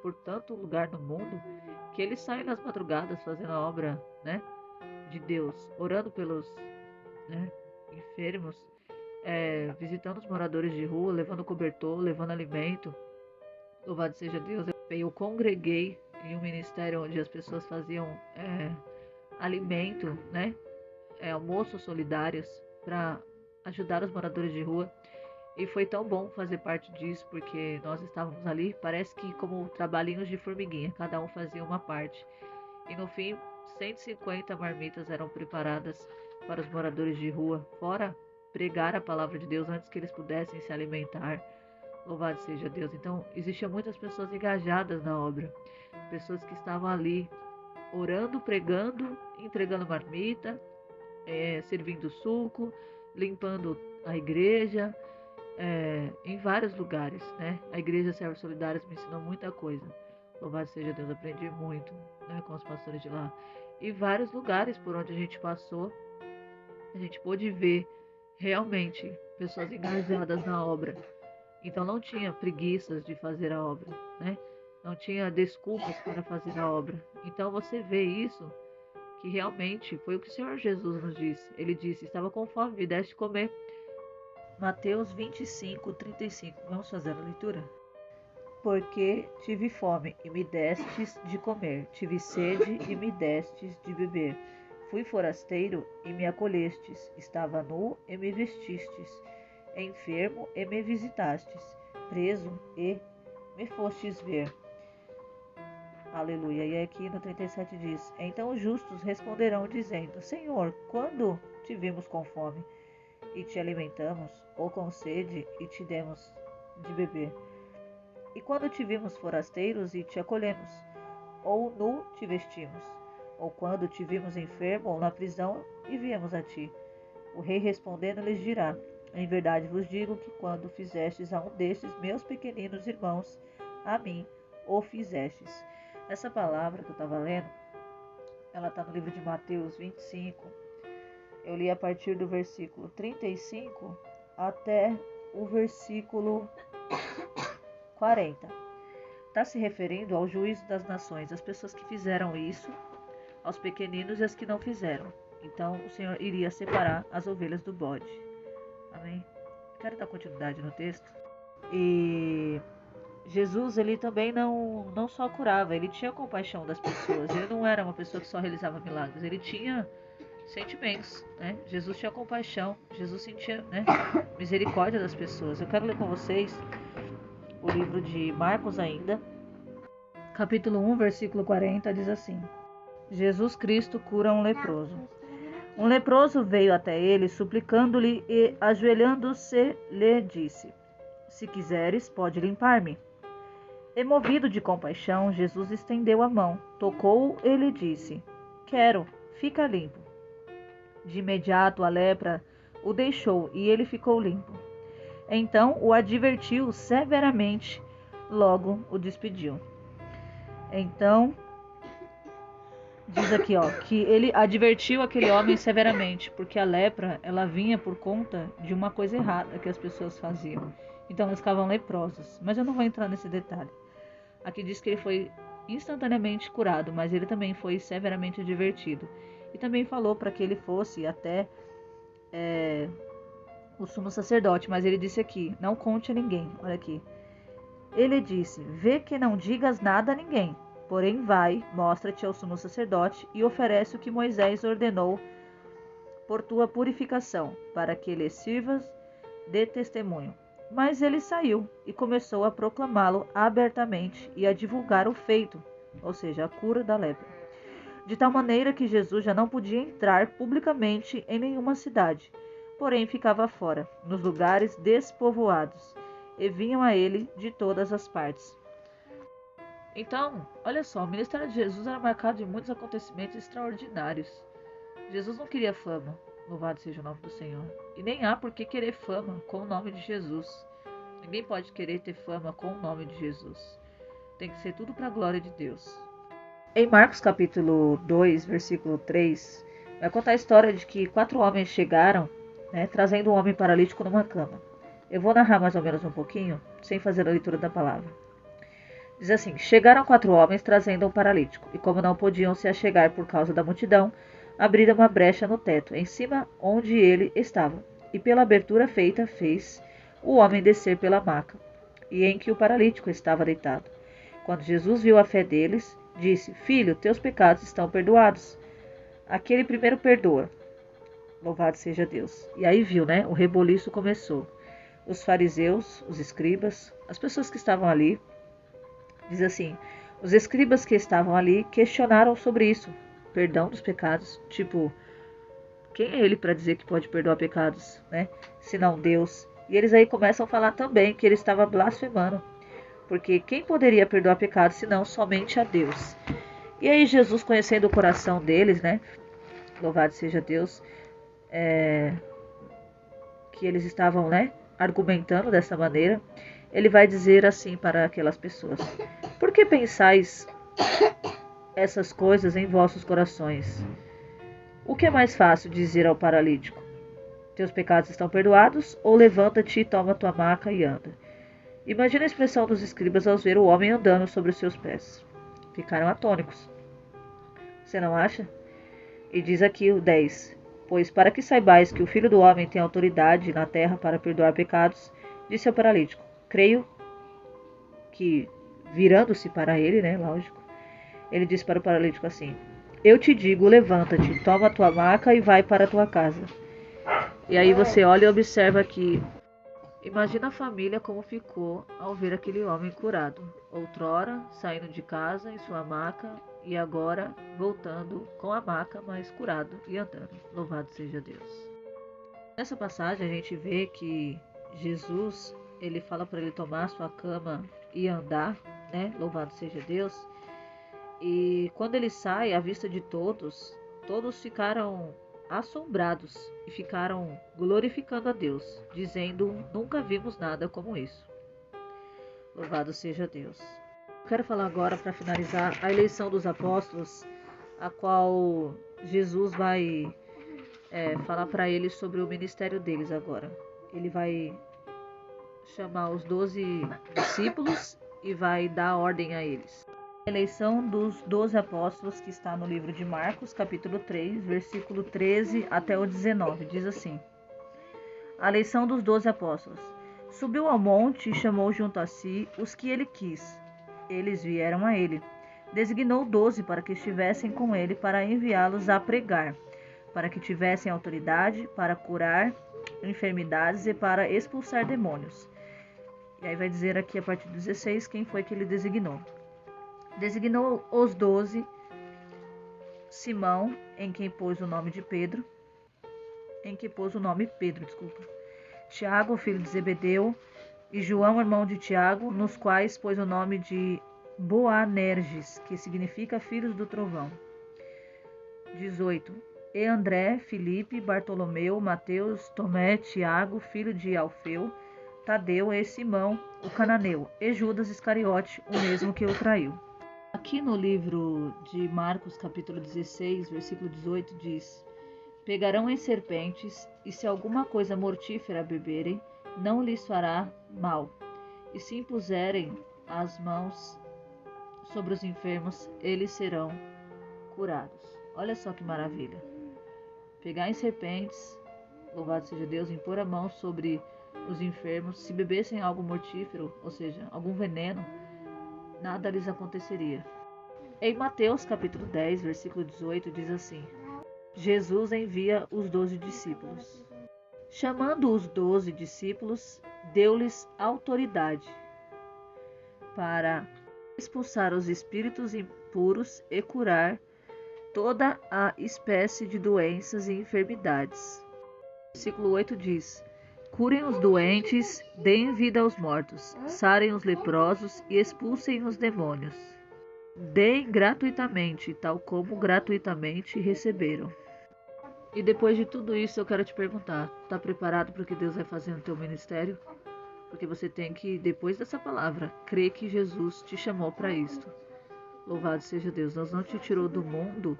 por tanto lugar no mundo, que eles saem nas madrugadas fazendo a obra, né, de Deus, orando pelos, né, enfermos, visitando os moradores de rua, levando cobertor, levando alimento. Louvado seja Deus. Eu congreguei em um ministério onde as pessoas faziam alimento, né? Almoços solidários para ajudar os moradores de rua. E foi tão bom fazer parte disso, porque nós estávamos ali, parece que como trabalhinhos de formiguinha, cada um fazia uma parte. E no fim, 150 marmitas eram preparadas para os moradores de rua, fora pregar a palavra de Deus antes que eles pudessem se alimentar. Louvado seja Deus. Então, existiam muitas pessoas engajadas na obra. Pessoas que estavam ali orando, pregando, entregando marmita, servindo suco, limpando a igreja, em vários lugares, né? A igreja Servos Solidários me ensinou muita coisa. Louvado seja Deus, aprendi muito, né, com os pastores de lá. E vários lugares por onde a gente passou, a gente pôde ver realmente pessoas engajadas na obra. Então não tinha preguiças de fazer a obra, né? Não tinha desculpas para fazer a obra. Então você vê isso, que realmente foi o que o Senhor Jesus nos disse. Ele disse: estava com fome, me deste comer. Mateus 25, 35. Vamos fazer a leitura? Porque tive fome e me destes de comer, tive sede e me destes de beber. Fui forasteiro e me acolhestes, estava nu e me vestistes, enfermo e me visitastes, preso e me fostes ver. Aleluia. E aqui no 37 diz: Então os justos responderão dizendo: Senhor, quando te vimos com fome e te alimentamos, ou com sede e te demos de beber? E quando te vimos forasteiros e te acolhemos, ou nu te vestimos? Ou quando te vimos enfermo ou na prisão e viemos a ti? O rei respondendo lhes dirá: Em verdade vos digo que quando fizestes a um destes meus pequeninos irmãos, a mim o fizestes. Essa palavra que eu estava lendo, ela está no livro de Mateus 25. Eu li a partir do versículo 35 até o versículo 40. Está se referindo ao juízo das nações, as pessoas que fizeram isso, aos pequeninos e as que não fizeram. Então o Senhor iria separar as ovelhas do bode. Amém? Quero dar continuidade no texto. E Jesus, ele também não só curava, ele tinha compaixão das pessoas. Ele não era uma pessoa que só realizava milagres, ele tinha sentimentos, né? Jesus tinha compaixão, Jesus sentia, né, misericórdia das pessoas. Eu quero ler com vocês o livro de Marcos ainda, capítulo 1, versículo 40, diz assim: Jesus Cristo cura um leproso. Um leproso veio até ele, suplicando-lhe e, ajoelhando-se, lhe disse: Se quiseres, pode limpar-me. E movido de compaixão, Jesus estendeu a mão, tocou-o e lhe disse: Quero, fica limpo. De imediato a lepra o deixou e ele ficou limpo. Então o advertiu severamente, logo o despediu. Então, diz aqui, que ele advertiu aquele homem severamente, porque a lepra, ela vinha por conta de uma coisa errada que as pessoas faziam. Então elas ficavam leprosas, mas eu não vou entrar nesse detalhe. Aqui diz que ele foi instantaneamente curado, mas ele também foi severamente advertido. E também falou para que ele fosse até o sumo sacerdote, mas ele disse aqui: não conte a ninguém. Olha aqui. Ele disse: vê que não digas nada a ninguém, porém vai, mostra-te ao sumo sacerdote e oferece o que Moisés ordenou por tua purificação, para que lhe sirvas de testemunho. Mas ele saiu e começou a proclamá-lo abertamente e a divulgar o feito, ou seja, a cura da lepra. De tal maneira que Jesus já não podia entrar publicamente em nenhuma cidade, porém ficava fora, nos lugares despovoados, e vinham a ele de todas as partes. Então, olha só, o ministério de Jesus era marcado de muitos acontecimentos extraordinários. Jesus não queria fama, louvado seja o nome do Senhor. E nem há por que querer fama com o nome de Jesus. Ninguém pode querer ter fama com o nome de Jesus. Tem que ser tudo para a glória de Deus. Em Marcos capítulo 2, versículo 3, vai contar a história de que 4 homens chegaram, trazendo um homem paralítico numa cama. Eu vou narrar mais ou menos um pouquinho, sem fazer a leitura da palavra. Diz assim: chegaram 4 homens trazendo um paralítico, e como não podiam se achegar por causa da multidão, abriram uma brecha no teto, em cima onde ele estava, e pela abertura feita fez o homem descer pela maca, e em que o paralítico estava deitado. Quando Jesus viu a fé deles, disse: Filho, teus pecados estão perdoados. Aquele primeiro perdoa. Louvado seja Deus. E aí viu, o reboliço começou. Os fariseus, os escribas, as pessoas que estavam ali, diz assim, os escribas que estavam ali questionaram sobre isso, perdão dos pecados, tipo, quem é ele para dizer que pode perdoar pecados, senão Deus? E eles aí começam a falar também que ele estava blasfemando, porque quem poderia perdoar pecados senão somente a Deus? E aí Jesus, conhecendo o coração deles, louvado seja Deus, que eles estavam, argumentando dessa maneira, ele vai dizer assim para aquelas pessoas: por que pensais essas coisas em vossos corações? O que é mais fácil dizer ao paralítico: teus pecados estão perdoados, ou levanta-te e toma tua maca e anda? Imagina a expressão dos escribas ao ver o homem andando sobre os seus pés. Ficaram atônicos. Você não acha? E diz aqui o 10: pois para que saibais que o Filho do Homem tem autoridade na terra para perdoar pecados, disse ao paralítico. Creio que, virando-se para ele, lógico, ele disse para o paralítico assim: Eu te digo, levanta-te, toma a tua maca e vai para a tua casa. E aí você olha e observa que imagina a família como ficou ao ver aquele homem curado. Outrora, saindo de casa em sua maca e agora voltando com a maca, mas curado e andando. Louvado seja Deus. Nessa passagem a gente vê que Jesus, ele fala para ele tomar a sua cama e andar, né? Louvado seja Deus. E quando ele sai, à vista de todos, todos ficaram assombrados e ficaram glorificando a Deus, dizendo: nunca vimos nada como isso. Louvado seja Deus. Quero falar agora, para finalizar, a eleição dos apóstolos, a qual Jesus vai falar para eles sobre o ministério deles agora. Ele vai chamar os 12 discípulos e vai dar ordem a eles. A eleição dos 12 apóstolos, que está no livro de Marcos, capítulo 3, versículo 13 até o 19, diz assim: a eleição dos 12 apóstolos. Subiu ao monte e chamou junto a si os que ele quis. Eles vieram a ele. Designou 12 para que estivessem com ele, para enviá-los a pregar, para que tivessem autoridade para curar enfermidades e para expulsar demônios. E aí vai dizer aqui a partir do 16 quem foi que ele designou. Designou os 12, Simão, em quem pôs o nome Pedro, Tiago, filho de Zebedeu, e João, irmão de Tiago, nos quais pôs o nome de Boanerges, que significa filhos do trovão. 18. E André, Filipe, Bartolomeu, Mateus, Tomé, Tiago, filho de Alfeu, Tadeu e Simão, o cananeu, e Judas Iscariote, o mesmo que o traiu. Aqui no livro de Marcos, capítulo 16, versículo 18, diz: pegarão em serpentes, e se alguma coisa mortífera beberem, não lhes fará mal. E se impuserem as mãos sobre os enfermos, eles serão curados. Olha só que maravilha. Pegar em serpentes, louvado seja Deus, impor a mão sobre os enfermos, se bebessem algo mortífero, ou seja, algum veneno, nada lhes aconteceria. Em Mateus capítulo 10, versículo 18, diz assim: Jesus envia os 12 discípulos. Chamando os 12 discípulos, deu-lhes autoridade para expulsar os espíritos impuros e curar toda a espécie de doenças e enfermidades. Versículo 8 diz: curem os doentes, deem vida aos mortos, sarem os leprosos e expulsem os demônios. Deem gratuitamente, tal como gratuitamente receberam. E depois de tudo isso, eu quero te perguntar: está preparado para o que Deus vai fazer no teu ministério? Porque você tem que, depois dessa palavra, crer que Jesus te chamou para isto. Louvado seja Deus. Deus não te tirou do mundo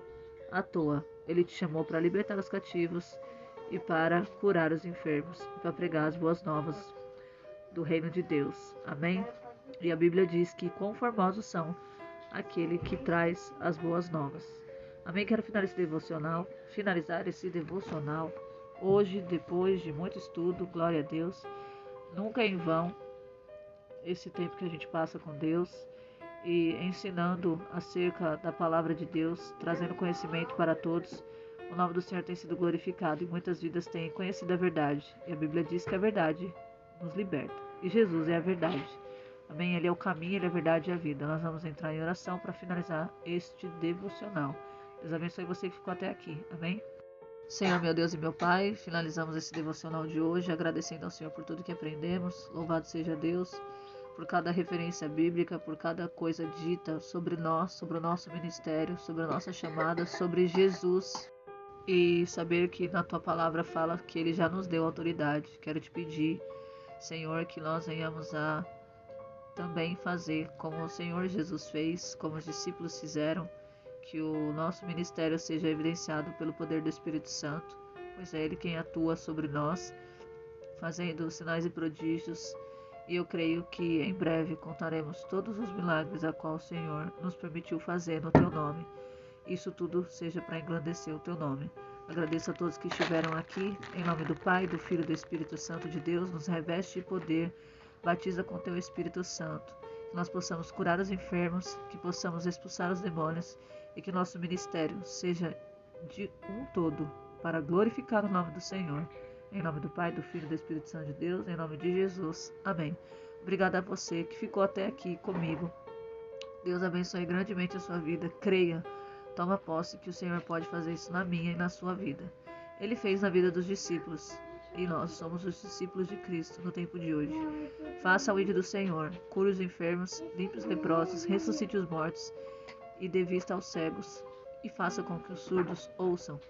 à toa. Ele te chamou para libertar os cativos e para curar os enfermos, e para pregar as boas novas do reino de Deus. Amém? E a Bíblia diz que quão formosos são aquele que traz as boas novas. Amém? Quero finalizar esse devocional hoje, depois de muito estudo, glória a Deus. Nunca é em vão esse tempo que a gente passa com Deus e ensinando acerca da palavra de Deus, trazendo conhecimento para todos. O nome do Senhor tem sido glorificado e muitas vidas têm conhecido a verdade. E a Bíblia diz que a verdade nos liberta. E Jesus é a verdade. Amém? Ele é o caminho, Ele é a verdade e a vida. Nós vamos entrar em oração para finalizar este devocional. Deus abençoe você que ficou até aqui. Amém? Senhor, meu Deus e meu Pai, finalizamos esse devocional de hoje, agradecendo ao Senhor por tudo que aprendemos. Louvado seja Deus por cada referência bíblica, por cada coisa dita sobre nós, sobre o nosso ministério, sobre a nossa chamada, sobre Jesus. E saber que na Tua palavra fala que Ele já nos deu autoridade. Quero te pedir, Senhor, que nós venhamos a também fazer como o Senhor Jesus fez, como os discípulos fizeram, que o nosso ministério seja evidenciado pelo poder do Espírito Santo, pois é Ele quem atua sobre nós, fazendo sinais e prodígios, e eu creio que em breve contaremos todos os milagres a qual o Senhor nos permitiu fazer no Teu nome. Isso tudo seja para engrandecer o Teu nome. Agradeço a todos que estiveram aqui, em nome do Pai, do Filho e do Espírito Santo de Deus, nos reveste de poder, batiza com Teu Espírito Santo, que nós possamos curar os enfermos, que possamos expulsar os demônios e que nosso ministério seja de um todo para glorificar o nome do Senhor. Em nome do Pai, do Filho e do Espírito Santo de Deus, em nome de Jesus. Amém. Obrigada a você que ficou até aqui comigo. Deus abençoe grandemente a sua vida. Creia, toma posse que o Senhor pode fazer isso na minha e na sua vida. Ele fez na vida dos discípulos e nós somos os discípulos de Cristo no tempo de hoje. Faça o ídolo do Senhor, cure os enfermos, limpe os leprosos, ressuscite os mortos e dê vista aos cegos, e faça com que os surdos ouçam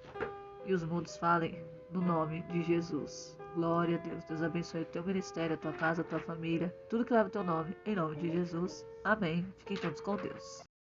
e os mudos falem no nome de Jesus. Glória a Deus. Deus abençoe o teu ministério, a tua casa, a tua família, tudo que leva o teu nome, em nome de Jesus. Amém. Fiquem todos com Deus.